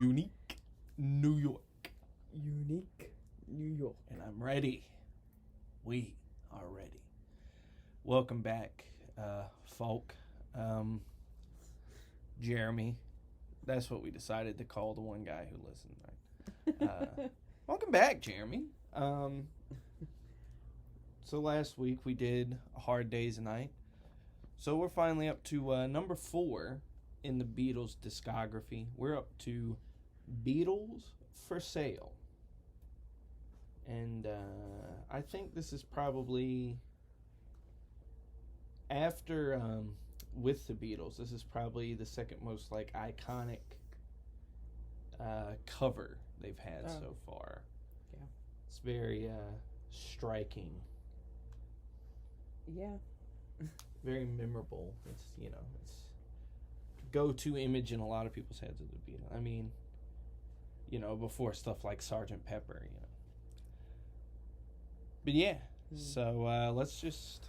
Unique New York. Unique New York. And I'm ready. We are ready. Welcome back, folk. Jeremy. That's what we decided to call the one guy who listened, right? Welcome back, Jeremy. So last week we did A Hard Day's Night. So we're finally up to number 4 in the Beatles discography. We're up to Beatles For Sale. And I think this is probably, after with the Beatles, this is probably the second most like iconic cover they've had so far. Yeah. It's very striking. Yeah. Very memorable. It's, it's go-to image in a lot of people's heads of the Beatles. I mean, before stuff like Sgt. Pepper, But yeah, so let's just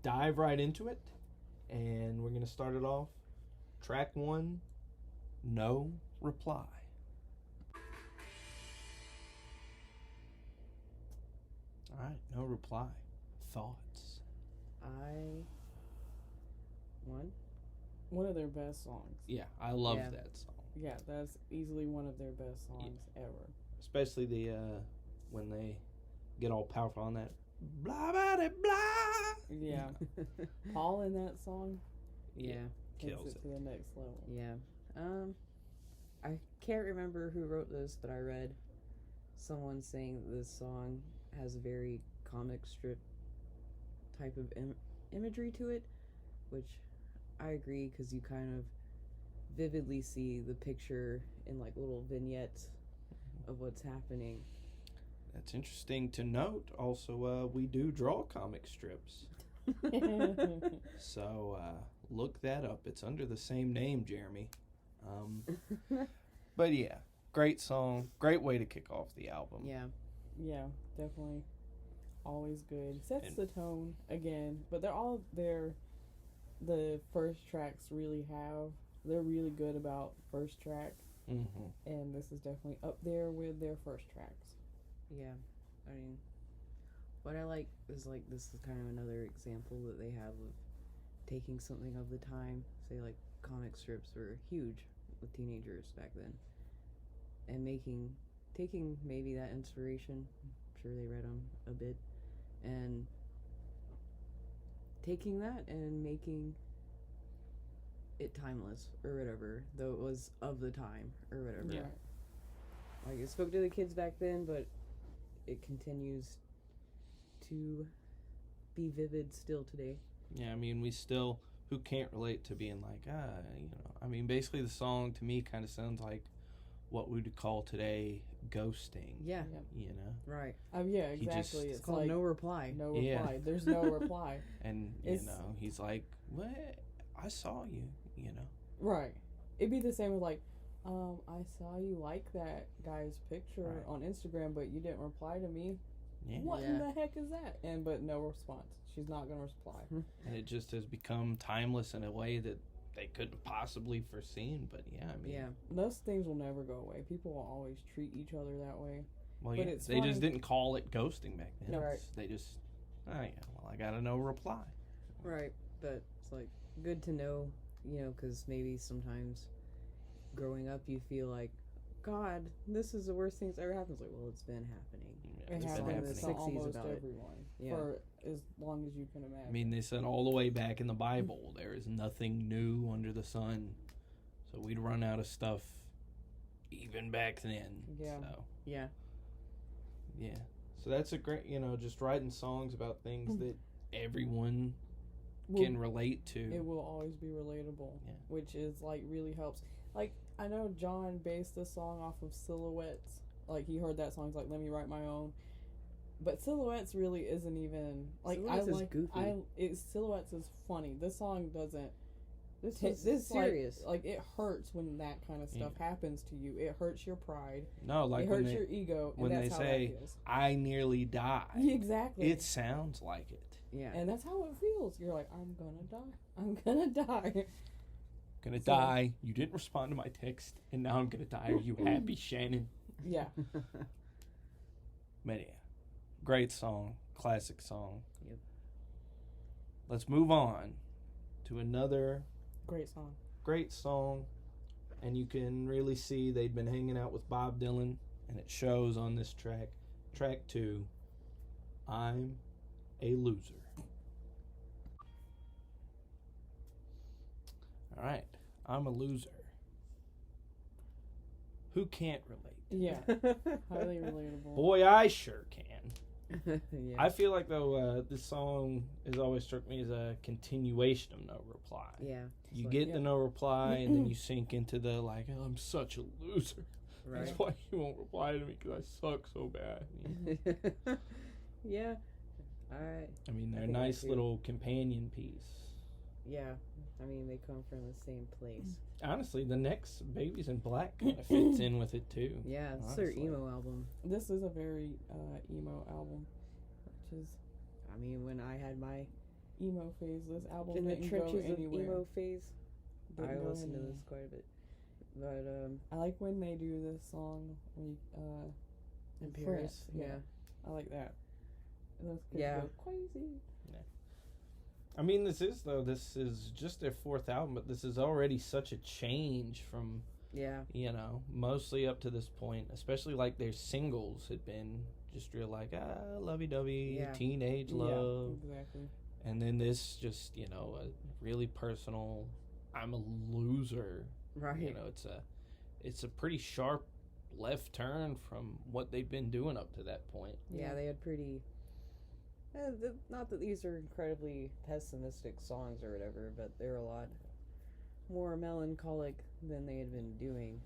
dive right into it. And we're going to start it off. Track 1, No Reply. All right, No Reply. Thoughts? One of their best songs. Yeah, I love that song. Yeah, that's easily one of their best songs ever. Especially the when they get all powerful on that blah blah blah. Yeah. Paul in that song. Yeah. Kills takes it to the next level. Yeah. I can't remember who wrote this, but I read someone saying this song has a very comic strip type of imagery to it, which I agree, because you kind of vividly see the picture in like little vignettes of what's happening. That's interesting to note. Also, we do draw comic strips. So look that up. It's under the same name, Jeremy. But yeah, great song. Great way to kick off the album. Yeah. Yeah, definitely. Always good. Sets the tone again, but the first tracks really have. They're really good about first track. Mm-hmm. And this is definitely up there with their first tracks. Yeah. I mean, what I like is like this is kind of another example that they have of taking something of the time. Say like comic strips were huge with teenagers back then, and taking maybe that inspiration. I'm sure they read them a bit, and taking that and making it timeless or whatever, though it was of the time or whatever. Yeah. Like it spoke to the kids back then, but it continues to be vivid still today. Yeah, I mean, who can't relate to being like, I mean, basically the song to me kind of sounds like what we would call today ghosting. Yeah. Right. Yeah, exactly. It's called like, no reply. No reply. Yeah. There's no reply. And, he's like, what? I saw you, Right. It'd be the same with like, I saw you like that guy's picture on Instagram, but you didn't reply to me. Yeah. What in the heck is that? But no response. She's not going to reply. And it just has become timeless in a way that they couldn't possibly foreseen. But yeah, I mean, those things will never go away. People will always treat each other that way. Well, but they just didn't call it ghosting back then. No, right. They just, I got a no reply. Right, but it's like good to know, because maybe sometimes growing up you feel like, God, this is the worst thing that's ever happened. It's like, well, it's been happening. Yeah, it's been happening to almost everyone for as long as you can imagine. I mean, they said all the way back in the Bible, there is nothing new under the sun. So we'd run out of stuff even back then. Yeah. So. Yeah. Yeah. So that's a great, just writing songs about things that everyone can relate to. It will always be relatable, which is like really helps. Like, I know John based this song off of Silhouettes. Like, he heard that song, he's like, let me write my own. But Silhouettes really isn't even like Silhouettes is goofy. Silhouettes is funny. This song doesn't. This is serious. Like it hurts when that kind of stuff happens to you. It hurts your pride. No, like it hurts your ego. When and they that's say, how that feels. "I nearly died," exactly, it sounds like it. Yeah, and that's how it feels. You're like, I'm gonna die. I'm gonna die. Gonna die. You didn't respond to my text, and now I'm gonna die. Are you happy, Shannon? Yeah. But yeah, great song, classic song. Yep. Let's move on to another Great song. great song, and you can really see they'd been hanging out with Bob Dylan, and it shows on this track. Track 2, I'm a Loser. All right, I'm a loser. Who can't relate? Yeah. Highly relatable. Boy, I sure can. Yeah. I feel like, though, this song has always struck me as a continuation of No Reply. Yeah. You Like- get the No Reply, and then you sink into the, like, oh, I'm such a loser. Right. That's why you won't reply to me, because I suck so bad. Yeah. Alright. I mean, they're a I think I nice do. little companion piece. Yeah. I mean, they come from the same place. Honestly, the next Babies in Black kind of fits in with it, too. Yeah, it's their Honestly. emo album. This is a very emo album, which is I mean, when I had my emo phase. This album in the didn't go trenches of anywhere. emo phase, Didn't I go listened to anywhere. this quite a bit. But I like when they do this song. in France, Paris, yeah. yeah. I like that. And those kids Yeah. go crazy. I mean, this is just their 4th album, but this is already such a change from, Yeah. mostly up to this point, especially like their singles had been just real like, lovey-dovey, Yeah. teenage love. Yeah, exactly. And then this just, a really personal, I'm a loser. Right. It's a pretty sharp left turn from what they've been doing up to that point. Yeah, they had pretty. Not that these are incredibly pessimistic songs or whatever, but they're a lot more melancholic than they had been doing.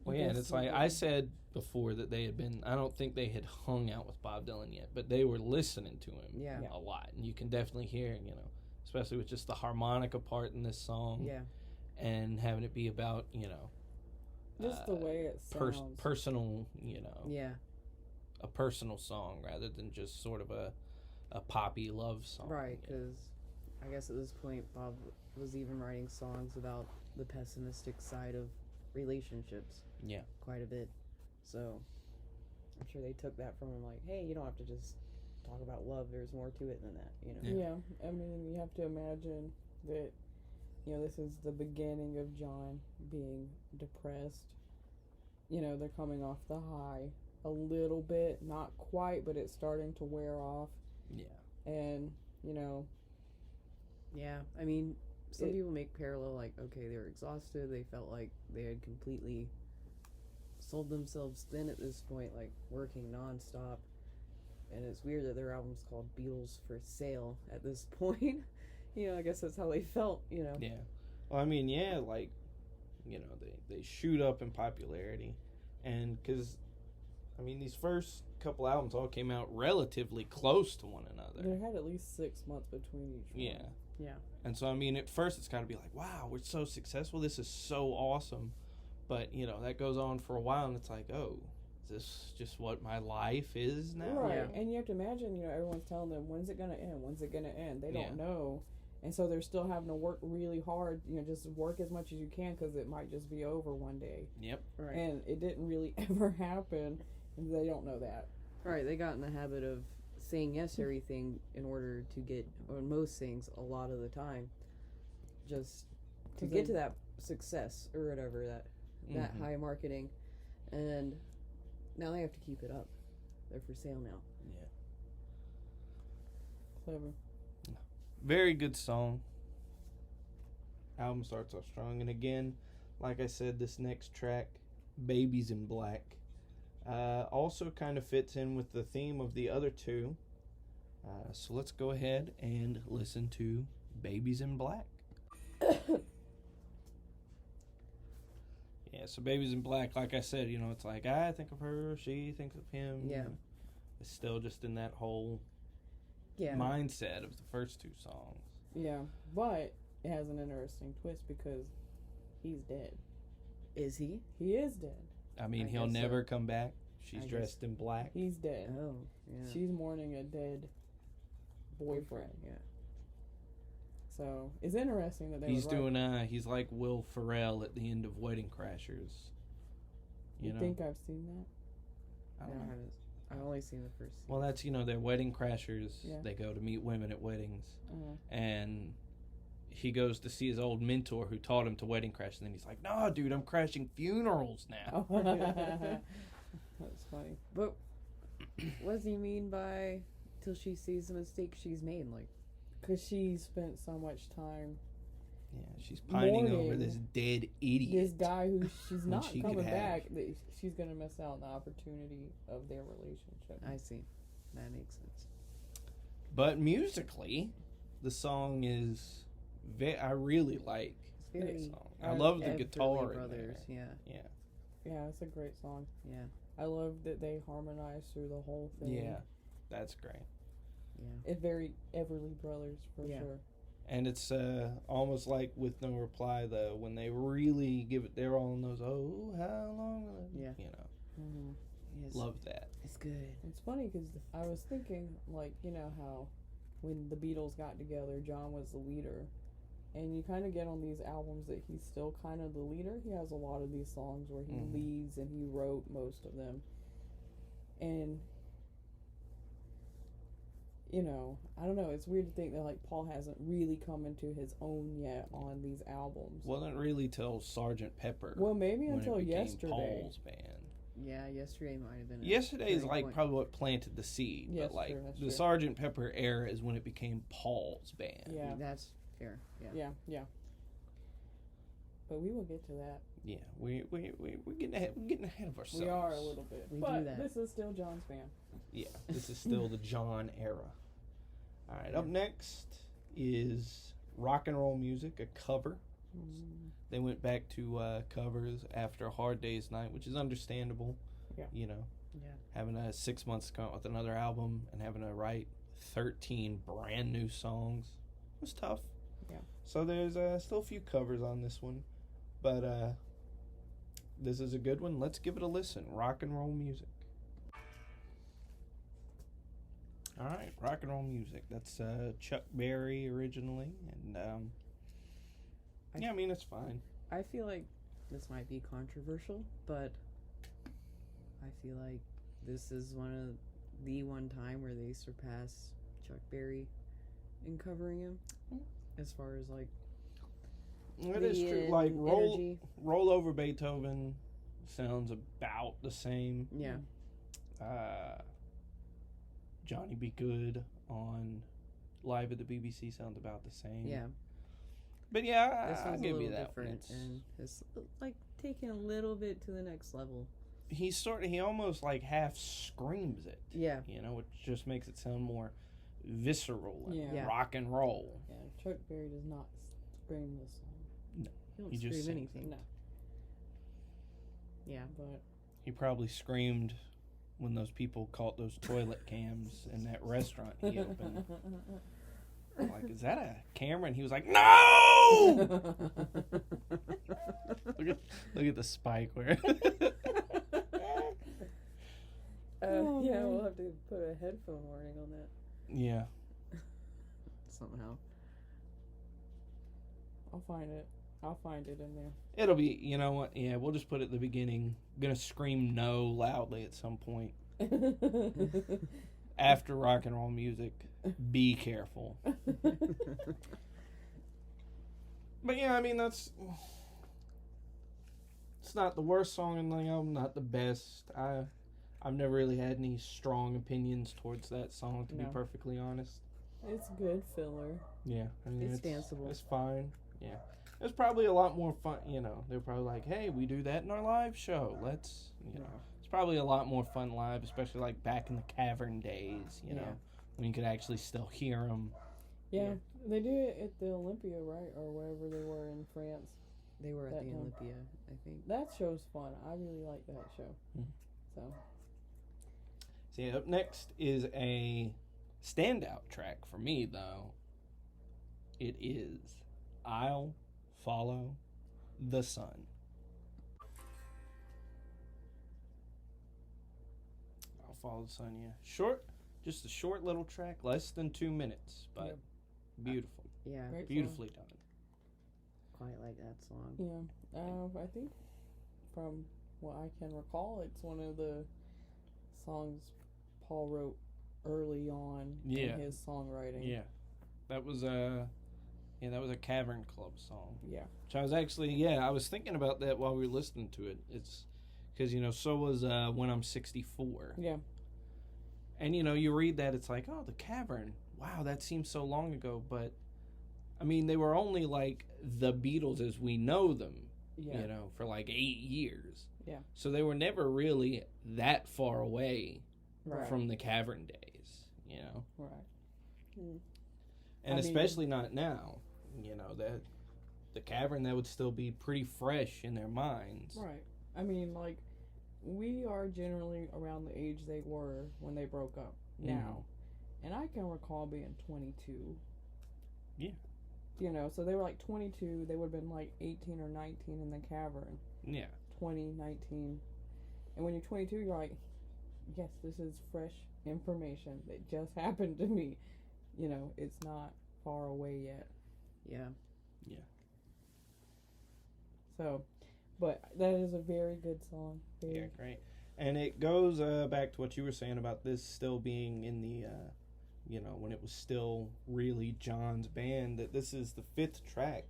Well, yeah, and Yes, it's like yeah. I said before that they had been, I don't think they had hung out with Bob Dylan yet, but they were listening to him Yeah. a lot. And you can definitely hear, especially with just the harmonica part in this song Yeah. and having it be about, Just the way it sounds. personal, Yeah. a personal song rather than just sort of a poppy love song. Right, because I guess at this point Bob was even writing songs about the pessimistic side of relationships. Yeah. Quite a bit. So I'm sure they took that from him, like, hey, you don't have to just talk about love. There's more to it than that, Yeah. I mean, you have to imagine that, this is the beginning of John being depressed. They're coming off the high a little bit, not quite, but it's starting to wear off. Yeah. And, Yeah, I mean, some It- people make parallel, like, okay, they were exhausted, they felt like they had completely sold themselves thin at this point, like, working nonstop, and it's weird that their album's called Beatles For Sale at this point. I guess that's how they felt, Yeah. Well, I mean, yeah, like, they shoot up in popularity, and because, I mean, these first couple albums all came out relatively close to one another. they had at least 6 months between each one. Yeah. Yeah. And so, I mean, at first it's got to be like, wow, we're so successful. This is so awesome. But, that goes on for a while, and it's like, oh, is this just what my life is now? Right. Yeah. And you have to imagine, everyone's telling them, when's it going to end? When's it going to end? They don't Yeah. know. And so they're still having to work really hard, just work as much as you can because it might just be over one day. Yep. Right. And it didn't really ever happen, and they don't know that. Right, they got in the habit of saying yes to everything in order to get, or most things, a lot of the time, just to 'Cause get they- to that success or whatever, that Mhm. high marketing, and now they have to keep it up. They're for sale now. Yeah. Clever. Very good song. Album starts off strong. And again, like I said, this next track, Babies in Black, also kind of fits in with the theme of the other two. So let's go ahead and listen to Babies in Black. Yeah, so Babies in Black, like I said, it's like, I think of her, she thinks of him. Yeah. It's still just in that whole Yeah. mindset of the first two songs. Yeah, but it has an interesting twist because he's dead. Is he? He is dead. I mean, I he'll guess so. never come back. She's I dressed in black. He's dead. Oh, yeah. Oh, yeah. She's mourning a dead boyfriend. Yeah. Yeah. Yeah. So it's interesting that they. He's doing. He's like Will Ferrell at the end of Wedding Crashers. You know? think I've seen that? I don't know. I've only seen the first. Well, that's they're Wedding Crashers. Yeah. They go to meet women at weddings, Uh-huh. and he goes to see his old mentor who taught him to wedding crash, and then he's like, "Nah, dude, I'm crashing funerals now." That's funny. But what does he mean by till she sees the mistake she's made? Like, Because she spent so much time. Yeah, she's pining over Mourning this dead idiot. This guy who she's When not she coming could have. back, that she's going to miss out on the opportunity of their relationship. I see. That makes sense. But musically, the song is. I really like It's very the song. I love the Everly guitar in Brothers. there. Yeah. Yeah, Yeah, it's a great song. Yeah. I love that they harmonize through the whole thing. yeah, that's great. Yeah. It's very Everly Brothers for Yeah. sure. And it's almost like With No Reply, though, when they really give it their all in those, oh, how long will it? Yeah. Mm-hmm. Yes. Love that. It's good. It's funny because I was thinking, like, how when the Beatles got together, John was the leader. And you kind of get on these albums that he's still kind of the leader. He has a lot of these songs where he leads, and he wrote most of them. And, I don't know. It's weird to think that, like, Paul hasn't really come into his own yet on these albums. Wasn't really till Sgt. Pepper. Well, maybe when until it became yesterday. Paul's band. Yeah, yesterday might have been. Yesterday is turning like point. probably what planted the seed, Yes, but like true, that's the true. Sgt. Pepper era is when it became Paul's band. Yeah. That's fair. Yeah. Yeah. But we will get to that. Yeah, we're getting ahead of ourselves. We are a little bit. We but do that. this is still John's band. Yeah, this is still the John era. All right, up next is Rock and Roll Music, a cover. They went back to covers after a Hard Day's Night, which is understandable. Yeah. Yeah. Having 6 months to come out with another album and having to write 13 brand new songs was tough. Yeah. So there's still a few covers on this one, but this is a good one. Let's give it a listen. Rock and Roll Music. All right, Rock and Roll Music. That's Chuck Berry originally, and I mean it's fine. I feel like this might be controversial, but I feel like this is one time where they surpass Chuck Berry in covering him, as far as like. It is true. Like roll Over Beethoven sounds about the same. Yeah. Johnny Be Good on Live at the BBC sounds about the same. Yeah. But yeah, This I'll one's give a you little that one. different, and it's like taking a little bit to the next level. He almost like half screams it. Yeah. Which just makes it sound more visceral and Yeah. rock and roll. Yeah, Chuck Berry does not scream this song. He don't He just scream sings anything. No, Yeah. but He probably screamed when those people caught those toilet cams in that restaurant he opened. Like, is that a camera? And he was like, no! Look at the spike where. Oh, yeah, man. we'll have to put a headphone warning on that Yeah. somehow. I'll find it in there. It'll be, you know what? Yeah, we'll just put it at the beginning. I'm gonna scream no loudly at some point. After Rock and Roll Music, be careful. But yeah, I mean, it's not the worst song in the album, not the best. I've never really had any strong opinions towards that song, to be No. perfectly honest. It's good filler. Yeah, I mean, It's danceable. It's fine. Yeah, it's probably a lot more fun. They're probably like, hey, we do that in our live show. Let's, it's probably a lot more fun live, especially like back in the cavern days. You know, when you could actually still hear them. Yeah, they do it at the Olympia, right, or wherever they were in France. They were at That the one. Olympia, I think. That show's fun. I really like that show. So See, up next is a standout track for me, though. It is I'll Follow the Sun. I'll Follow the Sun, yeah. Just a short little track, less than 2 minutes, but Beautiful. Yeah. Great Beautifully done. Quite like that song. Yeah. I think from what I can recall, it's one of the songs Paul wrote early on in his songwriting. Yeah. That was a Cavern Club song. Yeah. Which I was actually, I was thinking about that while we were listening to it. It's because, so was When I'm 64. Yeah. And, you read that, it's like, oh, the Cavern. Wow, that seems so long ago. But, I mean, they were only like the Beatles as we know them, for like 8 years. Yeah. So they were never really that far away from the Cavern days, Right. And especially not now, that the Cavern, that would still be pretty fresh in their minds. Right. I mean, like, we are generally around the age they were when they broke up now. And I can recall being 22. Yeah. So they were like 22. They would have been like 18 or 19 in the Cavern. Yeah. 20, 19. And when you're 22, you're like, yes, this is fresh information that just happened to me. It's not far away yet. Yeah. Yeah. So, but that is a very good song. Yeah, great. And it goes back to what you were saying about this still being in the, when it was still really John's band, that this is the 5th track.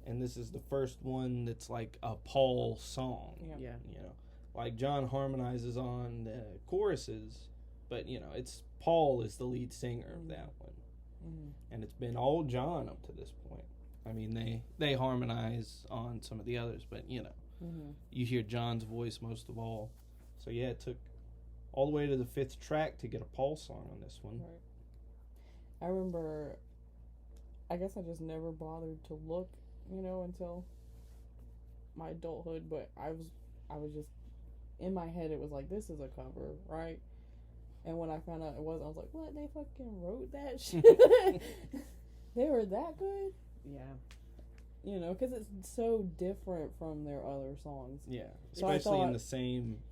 And this is the first one that's like a Paul song. Yeah. Like John harmonizes on the choruses, but, it's Paul is the lead singer of that one. And it's been all John up to this point. I mean, they harmonize on some of the others, but, you hear John's voice most of all. So, yeah, it took all the way to the 5th track to get a Paul song on this one. Right. I remember, I guess I just never bothered to look, until my adulthood, but I was just, in my head, it was like, this is a cover, right? And when I found out it wasn't, I was like, what? They fucking wrote that shit? They were that good? Yeah. Because it's so different from their other songs. Yeah, So especially in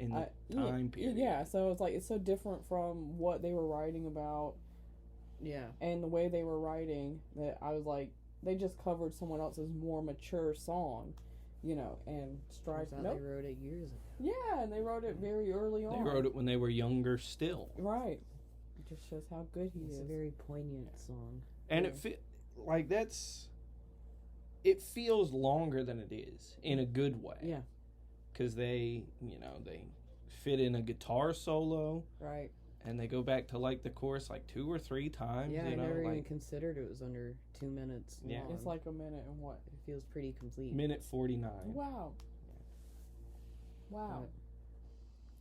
the time period. Yeah, so it's like, it's so different from what they were writing about. Yeah. And the way they were writing that I was like, they just covered someone else's more mature song, and Stripe. Nope. They wrote it years ago. Yeah, and they wrote it very early on. They wrote it when they were younger still. Right. It just shows how good he is. It's a very poignant song. And it feels longer than it is in a good way. Yeah. Because they fit in a guitar solo. Right. And they go back to like the chorus like 2 or 3 times. Yeah, I never even considered it was under 2 minutes long. It's like a minute and what? It feels pretty complete. Minute 49. Wow. Wow.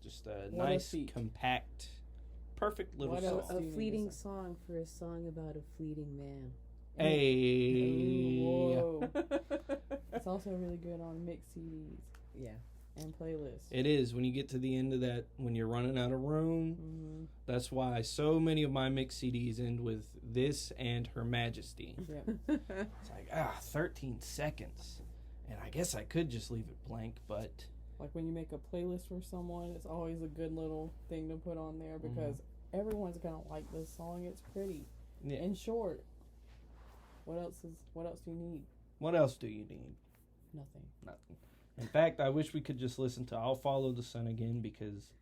Just a nice, compact, perfect little song. A fleeting song for a song about a fleeting man. Hey. Whoa. It's also really good on mixed CDs. Yeah. And playlists. It is. When you get to the end of that, when you're running out of room, that's why so many of my mix CDs end with this and Her Majesty. Yeah. It's like, 13 seconds. And I guess I could just leave it blank, but... Like when you make a playlist for someone, it's always a good little thing to put on there because everyone's going to like this song. It's pretty. Yeah. And short. What else do you need? What else do you need? Nothing. In fact, I wish we could just listen to I'll Follow the Sun again, because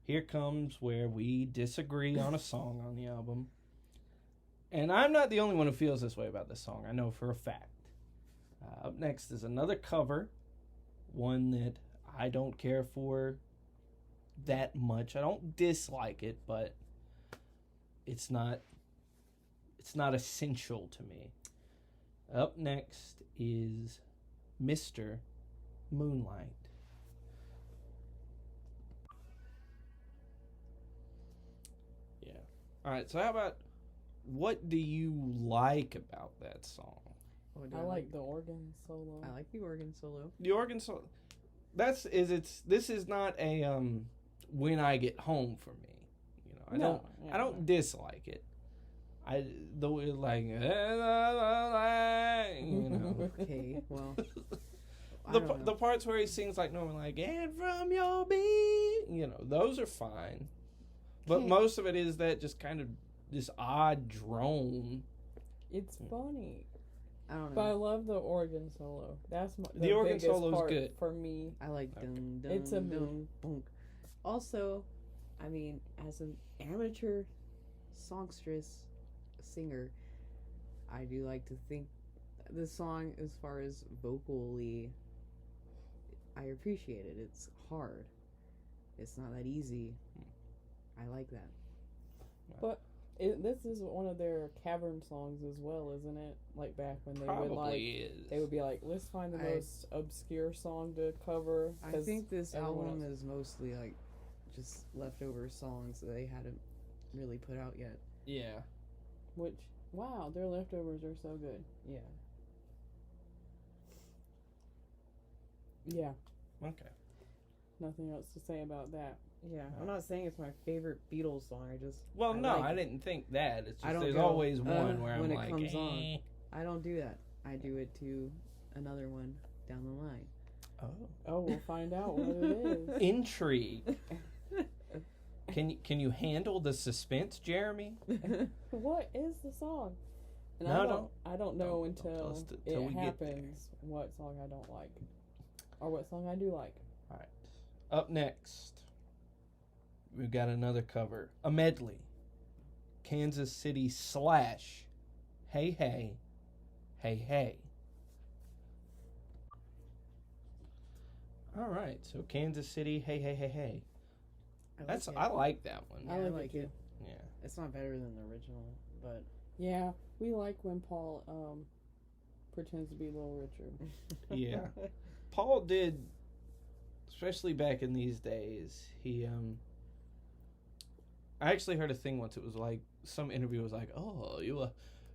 here comes where we disagree on a song on the album. And I'm not the only one who feels this way about this song. I know for a fact. Up next is another cover, one that I don't care for that much. I don't dislike it, but it's not essential to me. Up next is Mr. Moonlight. Yeah. All right, so how about, what do you like about that song? I like the organ solo. I like the organ solo. The organ solo. This is not a when I get home for me. I don't dislike it. Okay, well. The parts where he sings like normal, like, and from your beat, those are fine. But most of it is that just kind of this odd drone It's funny. I don't know. But I love the organ solo. That's the organ solo is part good for me. I like dun dun It's a dun boom. Also, I mean, as an amateur songstress, singer, I do like to think the song, as far as vocally, I appreciate it. It's hard. It's not that easy. I like that. But this is one of their cavern songs as well, isn't it? Like back when they Probably would like is. they would be like, let's find the most obscure song to cover. I think this everyone album else- is mostly like just leftover songs that they hadn't really put out yet. Yeah. Which wow, their leftovers are so good. Yeah. Yeah, Okay. nothing else to say about that. Yeah. I'm not saying it's my favorite Beatles song. I just Well, I no, like I it. didn't think that. It's I just don't there's go, always one where I'm when it like, comes on. eh. I don't do that. I do it to another one down the line. Oh, we'll find out what it is. Intrigue. Can you handle the suspense, Jeremy? What is the song? And No, I don't know don't tell until us till we it get there. happens what song I don't like. Or what song I do like. All right. Up next, we've got another cover. A medley. Kansas City / Hey Hey, Hey Hey. All right, so Kansas City, Hey Hey Hey Hey. I like that one. Yeah, I I like like it it. Yeah. It's not better than the original, but Yeah, we like when Paul pretends to be Little Richard. Yeah. Paul did, especially back in these days, he I actually heard a thing once. It was like some interview was like, "Oh,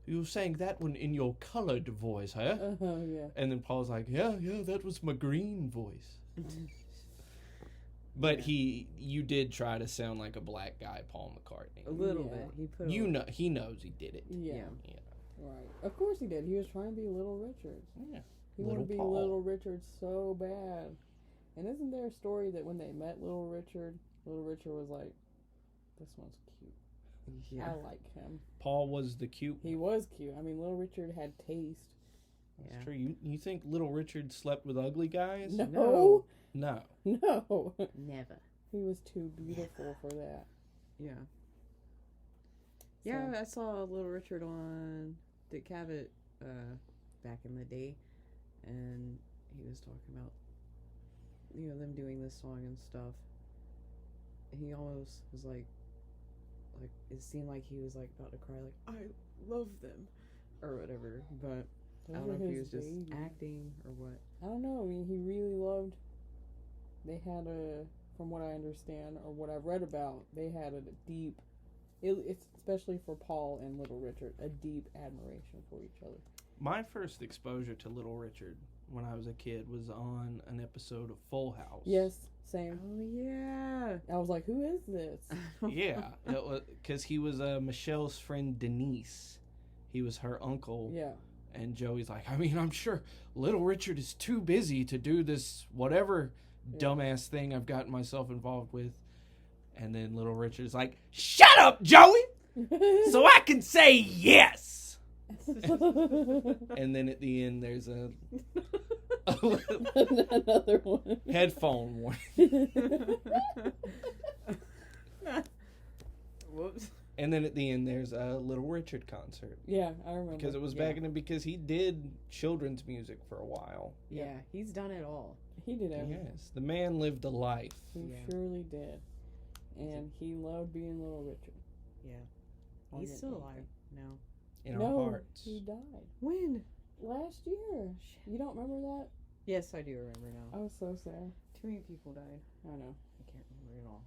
you sang that one in your colored voice, huh?" Yeah. And then Paul's like, "Yeah, that was my green voice." But you did try to sound like a black guy, Paul McCartney. a little Yeah. bit. He put He knows he did it. Yeah. Yeah. Right. Of course he did. He was trying to be Little Richard. Yeah. He Little wanted to be Paul. Little Richard so bad. And isn't there a story that when they met Little Richard was like, this one's cute. Yeah. I like him. Paul was the cute He one. was cute. I mean, Little Richard had taste. That's Yeah. true. You think Little Richard slept with ugly guys? No. No. No. Never. He was too beautiful for that. Yeah. So- Yeah, I saw Little Richard on Dick Cavett back in the day, and he was talking about them doing this song and stuff. He almost was like it seemed like he was like about to cry, like I love them or whatever. But I don't Those know are if he his was just babies. acting or what. I don't know. I mean, he really loved. They had from what I understand or what I've read about, they had a deep. It's especially for Paul and Little Richard, a deep admiration for each other. My first exposure to Little Richard when I was a kid was on an episode of Full House. Yes, same. Oh yeah. I was like, who is this? Yeah, it was because he was Michelle's friend Denise. He was her uncle. Yeah. And Joey's like, I mean, I'm sure Little Richard is too busy to do this whatever dumbass thing I've gotten myself involved with. And then Little Richard's like, shut up, Joey, so I can say yes. And then at the end, there's a Another one. headphone warning. Whoops. And then at the end, there's a Little Richard concert. Yeah, I remember. Because it was back in because he did children's music for a while. Yeah, he's done it all. He did everything. Yes, the man lived a life. He Yeah. surely did. And he loved being Little Richard. Yeah. I'll He's get still that. alive now. In No, our hearts. he died When? last year. You don't remember that? Yes, I do remember now. I was so sad. Too many people died. I know. I can't remember it all.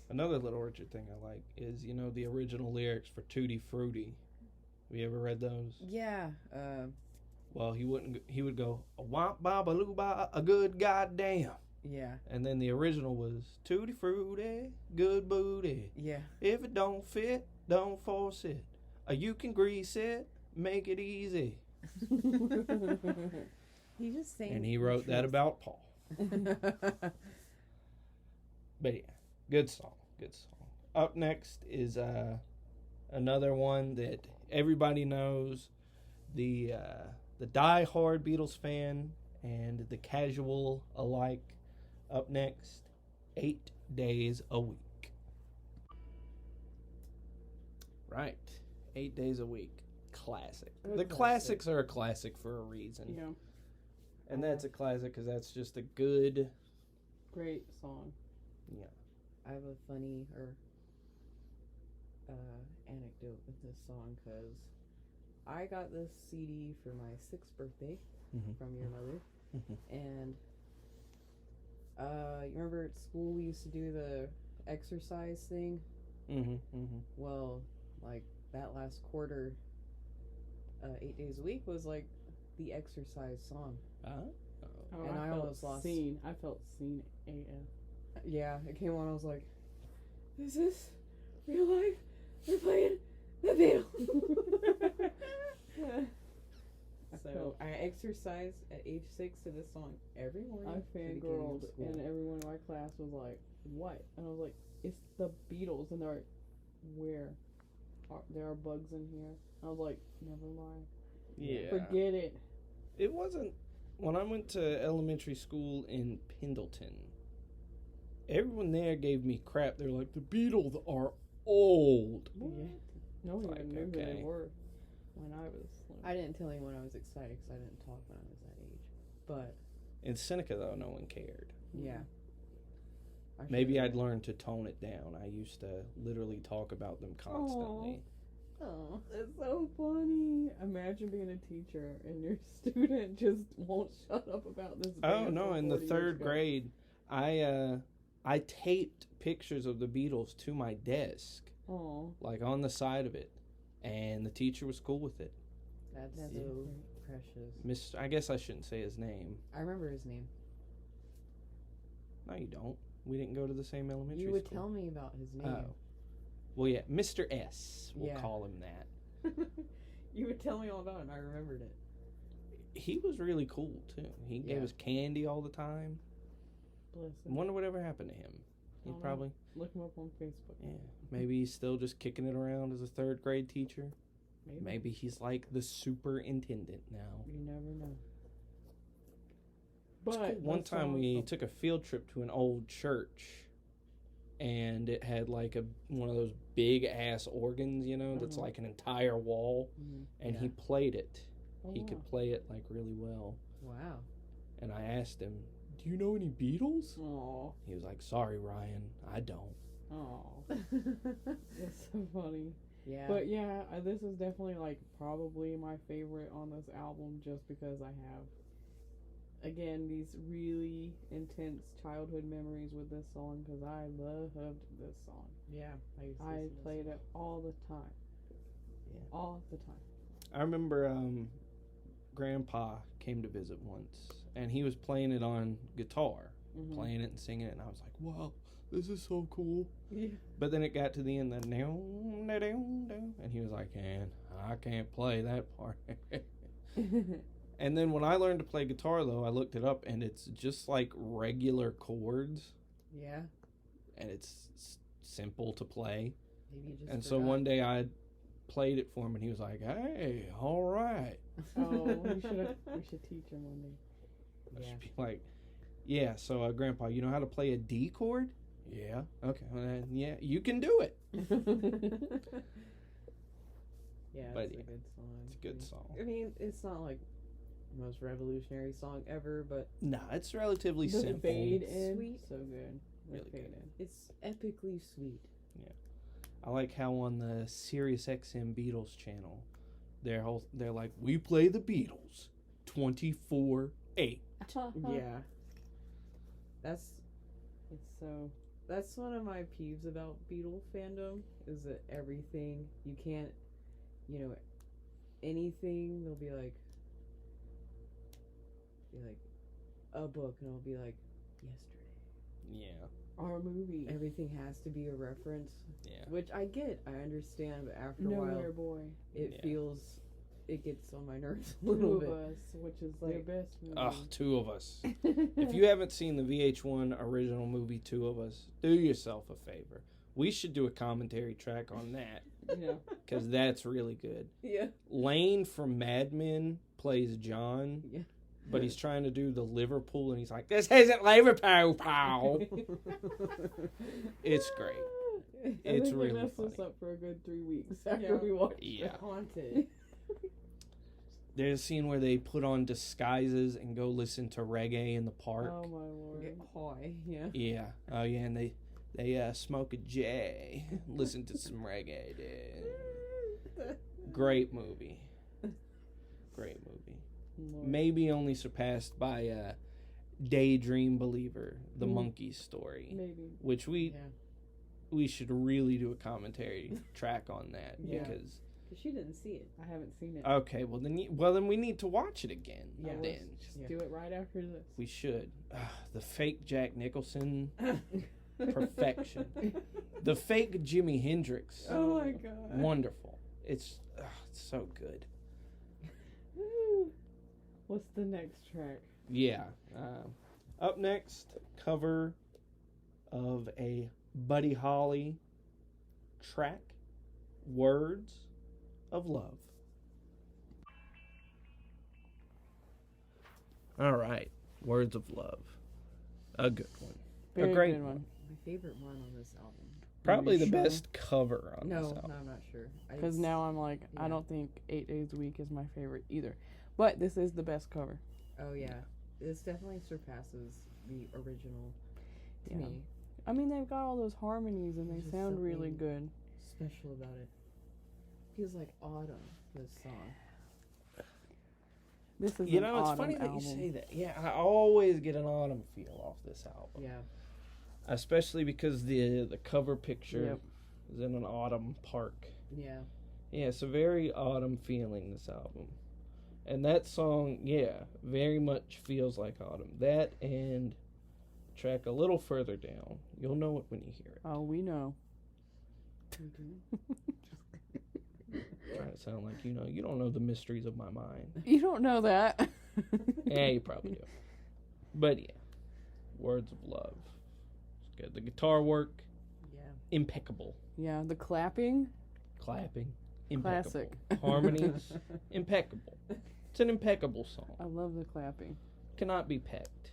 Another Little Richard thing I like is, the original lyrics for Tutti Frutti. Have you ever read those? Yeah. Well, he would go, a womp ba ba loo ba, a good goddamn. Yeah. And then the original was, Tutti Frutti, good booty. Yeah. If it don't fit, don't force it. You can grease it, make it easy. He just sang. And he wrote that about Paul. But yeah, good song. Up next is another one that everybody knows. The die-hard Beatles fan and the casual alike. Up next, 8 Days a Week. Right, 8 Days a Week. Classic. The classics are a classic for a reason. Yeah. And that's a classic because that's just a good... Great song. Yeah. I have a funny anecdote with this song because I got this CD for my 6th birthday from your mother, and you remember at school we used to do the exercise thing? Well, like that last quarter, 8 Days a Week was like the exercise song. Oh, And I almost lost. I felt seen AF. Yeah, it came on. I was like, "Is this real life? They're playing the Beatles." So I exercised at age 6 to this song every morning. I fangirled, and everyone in my class was like, "What?" And I was like, "It's the Beatles." And they're like, "Where? There are bugs in here." I was like, "Never mind. Yeah. Forget it." It wasn't... When I went to elementary school in Pendleton, everyone there gave me crap. They're like, the Beatles are old. Yeah. No one even knew who they were when I was. I didn't tell anyone I was excited because I didn't talk when I was that age. But In Seneca, though, no one cared. yeah. Maybe I'd learn to tone it down. I used to literally talk about them constantly. Oh, That's so funny. Imagine being a teacher and your student just won't shut up about this. Oh, no, in the 3rd grade, I taped pictures of the Beatles to my desk, like on the side of it, and the teacher was cool with it. that's so precious. I guess I shouldn't say his name. I remember his name. No, you don't. We didn't go to the same elementary school. You would tell me about his name. Oh. Well, yeah, Mr. S. We'll call him that. You would tell me all about it, and I remembered it. He was really cool, too. He gave us candy all the time. Bless I him. wonder whatever happened to him. He probably... Look him up on Facebook. Yeah. Maybe he's still just kicking it around as a 3rd grade teacher. Maybe he's like the superintendent now. You never know. But cool. One time we took a field trip to an old church, and it had like one of those big ass organs, you know, that's like an entire wall, and he played it. He could play it like really well. Wow. And I asked him, "Do you know any Beatles?" Aww. He was like, "Sorry, Ryan, I don't." Aww. That's so funny. Yeah. But yeah, this is definitely like probably my favorite on this album, just because I have, again, these really intense childhood memories with this song, because I loved this song. Yeah. I played it all the time. Yeah. All the time. I remember Grandpa came to visit once, and he was playing it on guitar, playing it and singing it, and I was like, wow, this is so cool. Yeah. But then it got to the end, and he was like, man, I can't play that part. And then when I learned to play guitar, though, I looked it up, and it's just like regular chords. Yeah. And it's simple to play. Maybe you just and so one day I played it for him, and he was like, hey, all right. Oh, we should teach him one day. I should be like, yeah, so Grandpa, you know how to play a D chord? Yeah. Okay. Well, then, yeah, you can do it. Yeah, but it's a good song. It's a good song. I mean, it's not like the most revolutionary song ever, but nah, it's relatively simple. The fade in, sweet, so good. Really good. It's epically sweet. Yeah, I like how on the Sirius XM Beatles channel, they're like, we play the Beatles 24/8. Yeah, that's so. That's one of my peeves about Beatle fandom, is that everything, you can't, anything, they'll be like a book, and it'll be like yesterday. Yeah. Our movie. Everything has to be a reference. Yeah. Which I get, I understand, but after a Nowhere while, Boy. It gets on my nerves a little bit. Two of Us, which is their best movie. Oh, Two of Us. If you haven't seen the VH1 original movie Two of Us, do yourself a favor. We should do a commentary track on that. Yeah. because that's really good. Yeah. Lane from Mad Men plays John, Yeah. but he's trying to do the Liverpool, and he's like, "This isn't Liverpool, pal." It's great. It's I think really we messed this funny. up for a good 3 weeks after we watched. Yeah. Haunted. There's a scene where they put on disguises and go listen to reggae in the park. Oh my lord. Get high. Yeah. Yeah. Oh yeah, and they smoke a J, listen to some reggae, dude. Great movie. Great movie. Lord. Maybe only surpassed by Daydream Believer, the Mm. monkey story, Maybe. which we should really do a commentary track on that Yeah. because. Because she didn't see it. I haven't seen it. Okay, well then we need to watch it again. Yeah, then let's just do it right after this. we should. The fake Jack Nicholson, perfection. The fake Jimi Hendrix, Oh my god. wonderful. It's so good. What's the next track? Yeah. Up next, cover of a Buddy Holly track, Words of Love. All right, Words of Love. A good one. Very a great good one. one. My favorite one on this album. Probably the sure? best cover on No, this no, album. I'm not sure. Because now I'm like, I yeah. don't think 8 Days a Week is my favorite either. But this is the best cover. Oh yeah, this definitely surpasses the original to Yeah. me. I mean, they've got all those harmonies and they There's just sound really something good. Special about it. Feels like autumn. This song. This is You an know, it's autumn funny that album. you say that. Yeah, I always get an autumn feel off this album. Yeah. Especially because the cover picture Yep. is in an autumn park. Yeah. Yeah, it's a very autumn feeling, this album. And that song, yeah, very much feels like autumn. That and track a little further down. You'll know it when you hear it. Oh, we know. Trying to sound like you know. You don't know the mysteries of my mind. You don't know that. Yeah, you probably do. But yeah, Words of Love. It's good. The guitar work, Yeah. impeccable. Yeah, the clapping. Clapping, impeccable. Classic. Harmonies, impeccable. It's an impeccable song. I love the clapping. Cannot be pecked.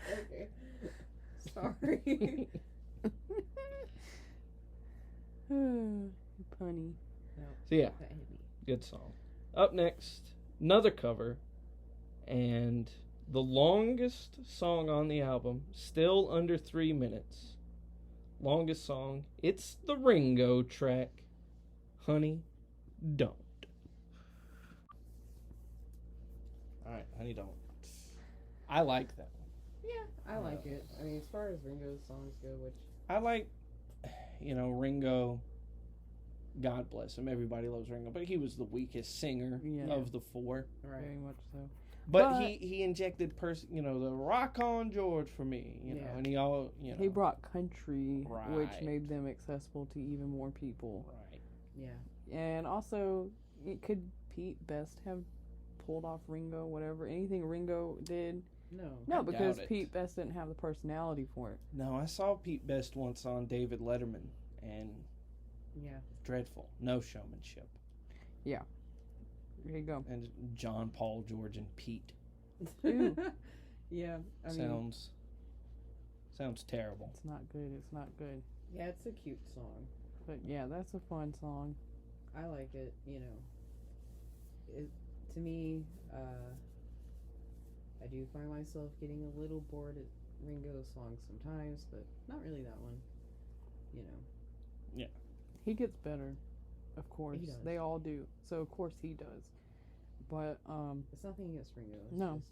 Okay. Sorry. Punny. So yeah, That hit me. good song. Up next, another cover, and the longest song on the album, still under 3 minutes. Longest song. It's the Ringo track, Honey, Don't. Alright, Honey, Don't. I like that one. Yeah, I like it. I mean, as far as Ringo's songs go, which I like, Ringo. God bless him. Everybody loves Ringo, but he was the weakest singer Yeah. of the four. Very much so. But But- he injected the rock on George for me, Yeah. and he all He brought country, which Right. made them accessible to even more people. right. yeah, And also, could Pete Best have pulled off Ringo, whatever, anything Ringo did? no, No, I because doubt it. Pete Best didn't have the personality for it. No, I saw Pete Best once on David Letterman, and yeah, dreadful, no showmanship, There you go. and John, Paul, George, and Pete Ew. yeah. I mean, sounds terrible. It's not good. It's not good. yeah, it's a cute song. But yeah, that's a fun song. I like it. It to me, I do find myself getting a little bored at Ringo's songs sometimes, but not really that one. He gets better, of course. He does. They all do. So of course he does. But It's nothing against Ringo. It's No. just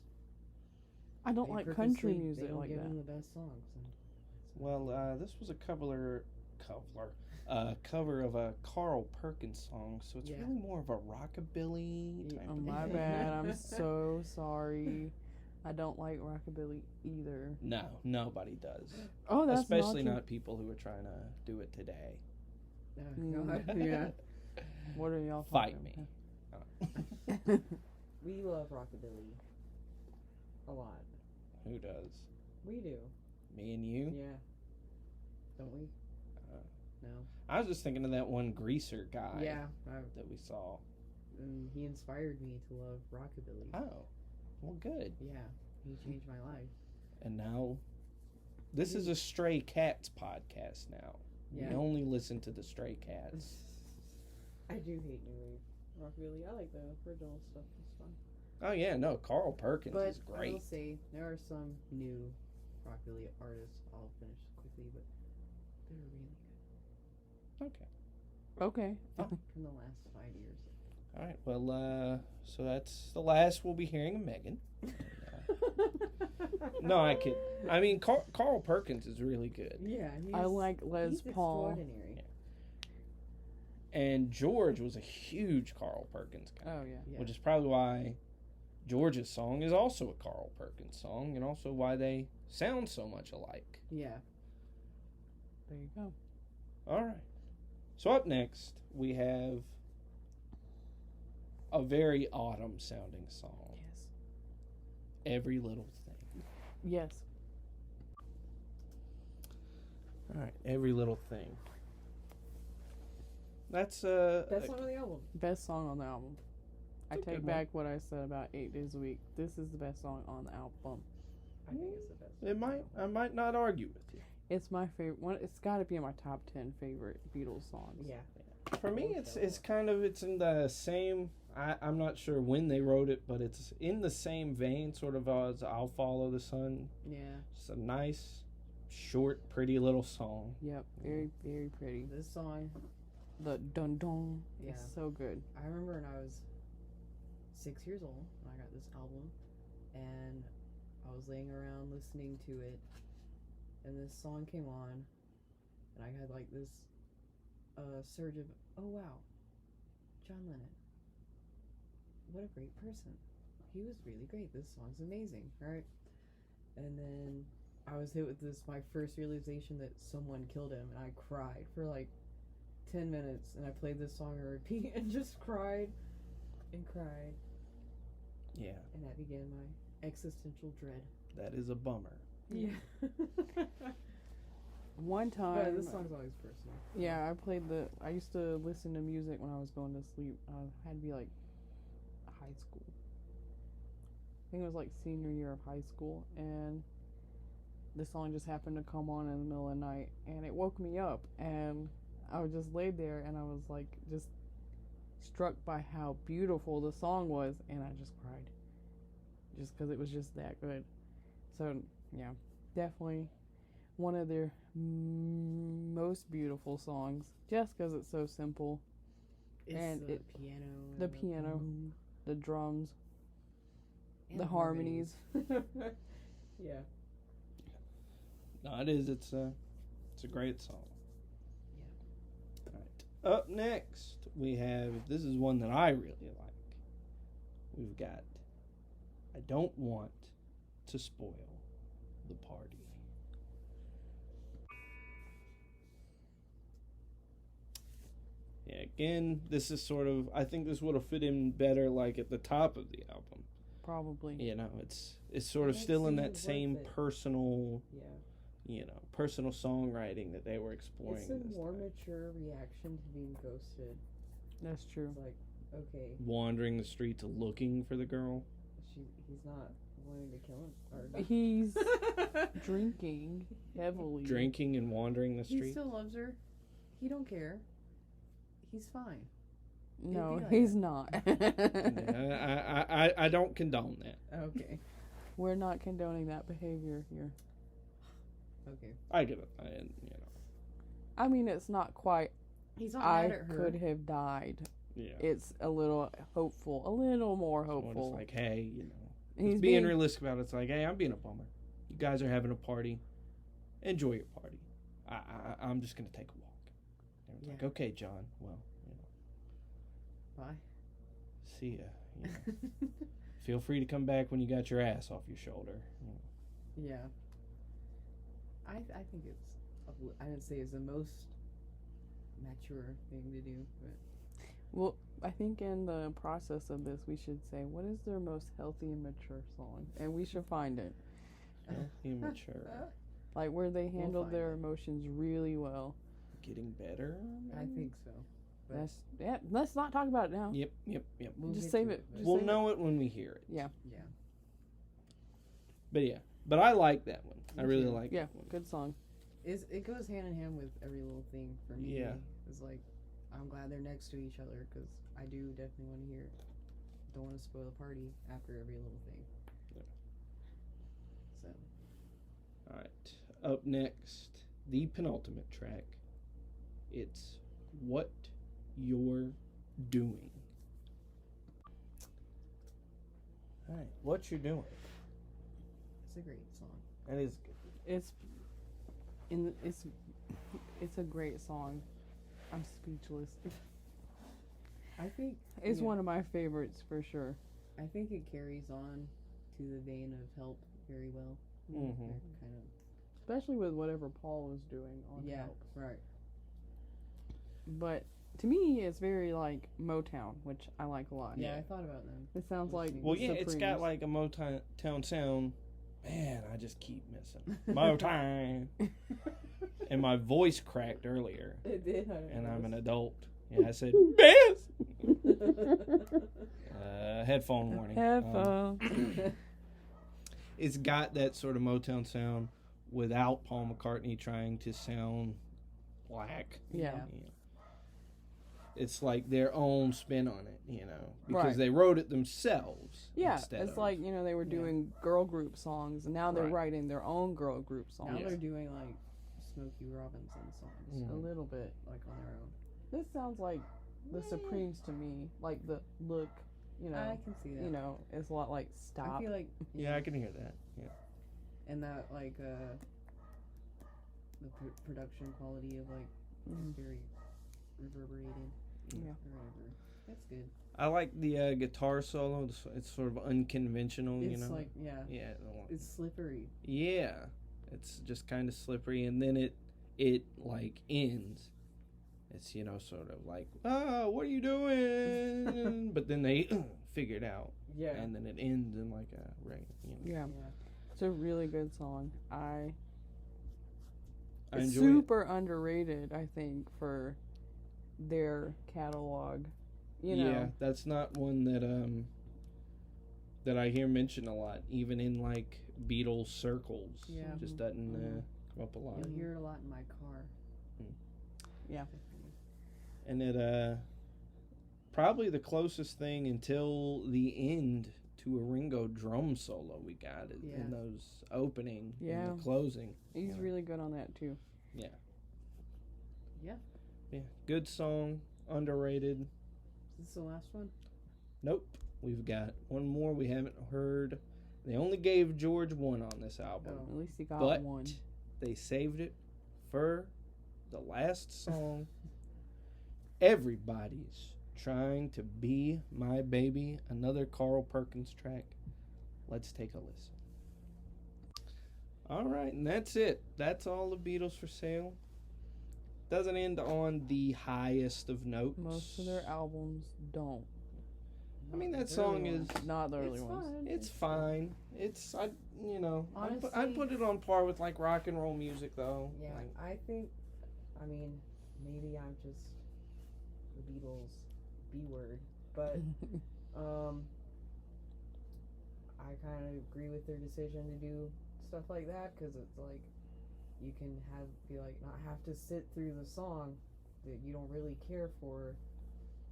I don't they like country purposely- music they don't like give that. him the best songs. And Well, this was a cover of a Carl Perkins song, so it's Yeah. really more of a rockabilly type Oh of my thing. bad. I'm so sorry. I don't like rockabilly either. No, nobody does. Oh, that's Especially not. not people who are trying to do it today. God. Yeah. What are y'all Fight talking me. about? We love rockabilly a lot. Who does? We do. Me and you? Yeah. Don't we? No. I was just thinking of that one greaser guy. Yeah. That we saw. And he inspired me to love rockabilly. Oh, well, good. Yeah, he changed my life. And now, this is a Stray Cats podcast now. Yeah. We only listen to the Stray Cats. I do hate new wave rockabilly. I like the original stuff. It's fun. Oh, yeah, no, Carl Perkins is But I great. will say, there are some new rockabilly artists, I'll finish quickly, but they're really good. Okay. Okay. From the last 5 years. All right, well, so that's the last we'll be hearing of Megan. No, I kid. I mean, Carl Perkins is really good. Yeah, I like Les he's Paul. Extraordinary. And George was a huge Carl Perkins guy. Oh, yeah. Which is probably why George's song is also a Carl Perkins song, and also why they sound so much alike. Yeah. There you go. All right. So up next, we have a very autumn sounding song. Yes. Every Little Thing. Yes. All right, Every Little Thing. That's Best song on the album. Best song on the album. I It's a take good back what I said about 8 Days a Week. This is the best song on the album. I think it's the best. I might not argue with you. It's my favorite one. It's got to be in my top 10 favorite Beatles songs. Yeah. For me, it's in the same. I'm not sure when they wrote it, but it's in the same vein, sort of as "I'll Follow the Sun." Yeah. It's a nice, short, pretty little song. Yep. Very, very pretty. This song, The dun dun Yeah. is so good. I remember when I was 6 years old when I got this album, and I was laying around listening to it, and this song came on, and I had like this surge of, oh wow, John Lennon. What a great person. He was really great. This song's amazing, right? And then I was hit with my first realization that someone killed him, and I cried for like 10 minutes, and I played this song on repeat and just cried and cried. Yeah, And that began my existential dread. that is a bummer. Yeah. One time. But this song's always personal. Yeah, I used to listen to music when I was going to sleep. I had to be like high school. I think it was like senior year of high school, and this song just happened to come on in the middle of the night, and it woke me up, and I was just laid there, and I was like just struck by how beautiful the song was, and I just cried. Just because it was just that good. So, yeah, definitely one of their most beautiful songs, just because it's so simple. It's And the it- piano. And the piano, the drums, and the harmonies. Yeah. No, it is. It's a great song. Yeah. All right. Up next, we have. This is one that I really like. We've got. I don't want to spoil the party. Yeah. Again, this is sort of. I think this would have fit in better, like at the top of the album. Probably. You know, it's sort of That still in that seems same worth it. personal. Yeah. Personal songwriting that they were exploring. It's a this more time. mature reaction to being ghosted. That's true. It's like, okay, Wandering the streets looking for the girl. he's not wanting to kill him. Or He's drinking heavily. Drinking and wandering the He streets. still loves her. He don't care. He's fine. No, It'd be like he's that. not. Yeah, I don't condone that. Okay. We're not condoning that behavior here. Okay. I get it. I mean, it's not quite. He's not I mad at her. could have died. Yeah. It's a little hopeful, a little more So hopeful. it's like, hey, He's it's being realistic about it. It's like, hey, I'm being a bummer. You guys are having a party. Enjoy your party. I'm just gonna take a walk. And it's like, Yeah. okay, John. Well, Bye. see ya. Feel free to come back when you got your ass off your shoulder. Yeah. I think it's. I didn't say it's the most mature thing to do, but Well, I think in the process of this, we should say, what is their most healthy and mature song? And we should find it. Healthy and mature. Like, where they handled find their it. emotions really well. getting better. I think so. But Let's not talk about it now. Yep. we'll Just get save to it. but- We'll know it when we hear it. Yeah. Yeah. But I like that one. I Me really too. like Yeah, that one. good song. It goes hand in hand with every little thing for me. Yeah. It's like, I'm glad they're next to each other because I do definitely want to hear it. Don't want to spoil the party after every little thing. Yeah. So. All right. Up next, the penultimate track. It's What You're Doing. All right. What You're Doing. It's a great song. That is good. It's a great song. I'm speechless. I think It's yeah, one of my favorites for sure. I think it carries on to the vein of Help very well. Mhm. Kind of. Especially with whatever Paul is doing on Yeah. Help. Right. But to me, it's very like Motown, which I like a lot. Yeah, I thought about them. It sounds like Well, the yeah, it's got Supremes. like a Motown sound. Man, I just keep missing Motown. And my voice cracked earlier, It did. and I'm an adult. Yeah, I said Bess. Headphone warning. Headphone. It's got that sort of Motown sound without Paul McCartney trying to sound black. Yeah. It's like their own spin on it, you know, because Right. they wrote it themselves. Yeah, instead it's of- like, they were doing girl group songs, and now they're Right. writing their own girl group songs. Now Yeah. they're doing like Smokey Robinson songs, Mm. A little bit. like on their own. This sounds like the Supremes to me. Like the look, I can see that. it's a lot like I Stop. feel like Yeah, I can hear that. Yeah. and that like the production quality of like Mhm. it's very reverberated. Yeah. Or whatever. That's good. I like the guitar solo. It's sort of unconventional, It's you know. like Yeah. it's slippery. Yeah. It's just kind of slippery, and then it like ends. It's sort of like, what are you doing? But then they figure it out, Yeah. and then it ends in like a ring. Yeah. Yeah. It's a really good song. I It's enjoy super underrated, I think, for their catalog. Yeah, that's not one that I hear mentioned a lot, even in like Beatles circles. Yeah. It just doesn't come up a lot. You'll hear it a lot in my car. Yeah. And it probably the closest thing until the end to a Ringo drum solo we got Yeah. in those opening Yeah. and the closing. He's really good on that too. Yeah, good song, underrated. Is this the last one? Nope, we've got one more we haven't heard. They only gave George one on this album, Oh. At least he got but one. they saved it for the last song. Everybody's Trying to Be My Baby, another Carl Perkins track. Let's take a listen. All right, and that's it. That's all the Beatles for Sale. Doesn't end on the highest of notes. Most of their albums don't. I mean, that The song early is. ones. Not the early It's ones. fine. It's fine. I'd Honestly- put it on par with like rock and roll music though. Yeah, Like, I think. I mean, maybe I'm just the Beatles B word, but I kind of agree with their decision to do stuff like that because it's like you can not have to sit through the song that you don't really care for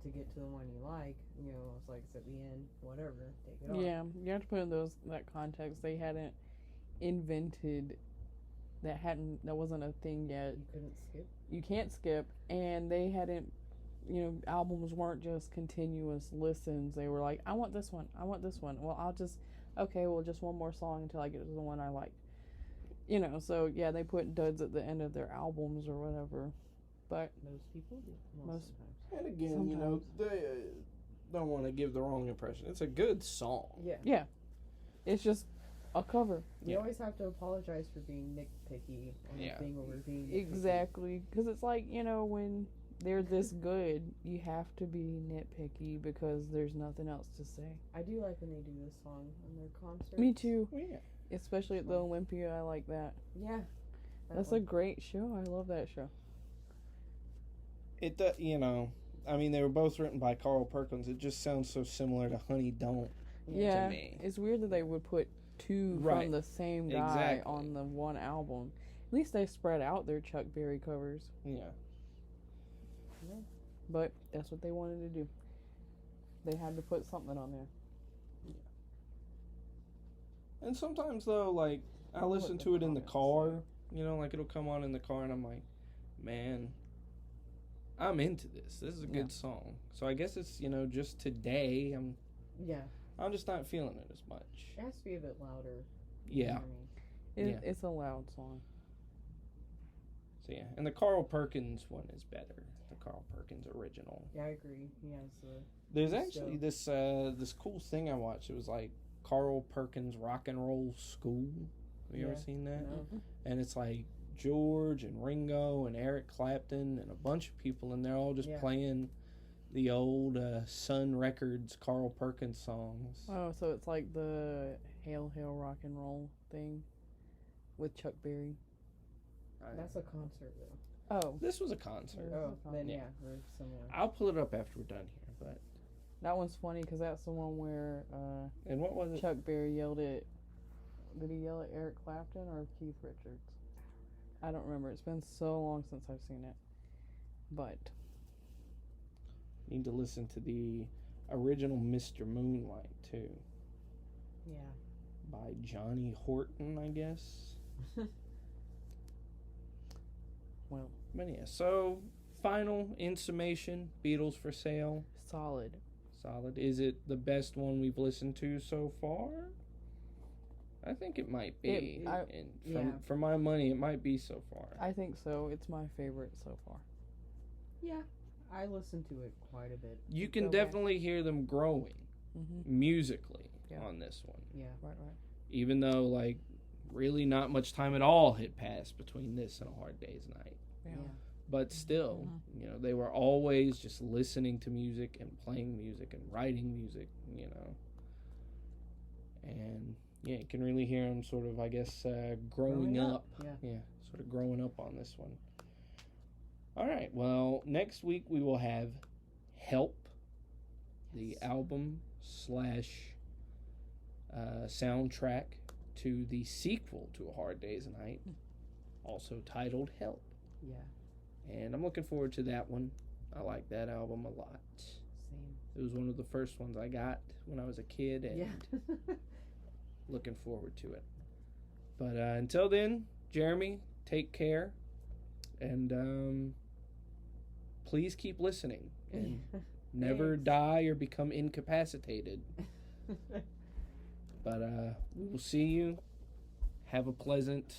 to get to the one you like. It's like it's at the end, whatever. Take it off. Yeah, you have to put in that context. They hadn't invented that wasn't a thing yet. You couldn't skip. You can't skip, and they hadn't. Albums weren't just continuous listens. They were like, I want this one. Well, just one more song until I get to the one I like. So yeah, they put duds at the end of their albums or whatever. But Most people do. Most- Sometimes. and again, Sometimes. they don't want to give the wrong impression. It's a good song. Yeah. it's just a cover. You Yeah. always have to apologize for being nitpicky on Yeah. the thing over being nitpicky. Exactly, because it's like when they're this good, you have to be nitpicky because there's nothing else to say. I do like when they do this song on their concerts. Me too, Yeah. especially at the Olympia. I like that. Yeah. That's a great show. I love that show. You know, I mean, they were both written by Carl Perkins. It just sounds so similar to Honey Don't Yeah, to me. it's weird that they would put two Right. from the same guy Exactly. on the one album. At least they spread out their Chuck Berry covers. Yeah. But that's what they wanted to do. They had to put something on there. And sometimes, though, like, I listen to it in the car. You know, like, it'll come on in the car, and I'm like, man, I'm into this. This is a good song. So I guess it's, you know, just today, I'm just not feeling it as much. It has to be a bit louder. Yeah. It's a loud song. So, yeah. And the Carl Perkins one is better. The Carl Perkins original. Yeah, I agree. He has There's actually this cool thing I watched. It was like Carl Perkins Rock and Roll School. Have you ever seen that? No. And it's like George and Ringo and Eric Clapton and a bunch of people, and they're all just playing the old Sun Records Carl Perkins songs. Oh, so it's like the Hail Hail Rock and Roll thing with Chuck Berry. That's a concert, though. Oh. This was a concert. Oh, then we're similar. I'll pull it up after we're done here, but... That one's funny because that's the one where and what was it? Chuck Berry yelled at... Did he yell at Eric Clapton or Keith Richards? I don't remember. It's been so long since I've seen it. But... Need to listen to the original Mr. Moonlight, too. Yeah. By Johnny Horton, I guess. Well. But yeah, so final in summation, Beatles for Sale. Solid. Is it the best one we've listened to so far? I think it might be. For my money, it might be so far. I think so. It's my favorite so far. Yeah. I listened to it quite a bit. You can definitely hear them growing musically on this one. Yeah. Right. Even though, like, really not much time at all had passed between this and A Hard Day's Night. Yeah. But still, you know, they were always just listening to music and playing music and writing music, you know. And, yeah, you can really hear them sort of, I guess, growing up. Yeah, sort of growing up on this one. All right, well, next week we will have Help, the album / soundtrack to the sequel to A Hard Day's Night, also titled Help. Yeah. And I'm looking forward to that one. I like that album a lot. Same. It was one of the first ones I got when I was a kid, and looking forward to it. But until then, Jeremy, take care, and please keep listening, and never die or become incapacitated. But we will see you. Have a pleasant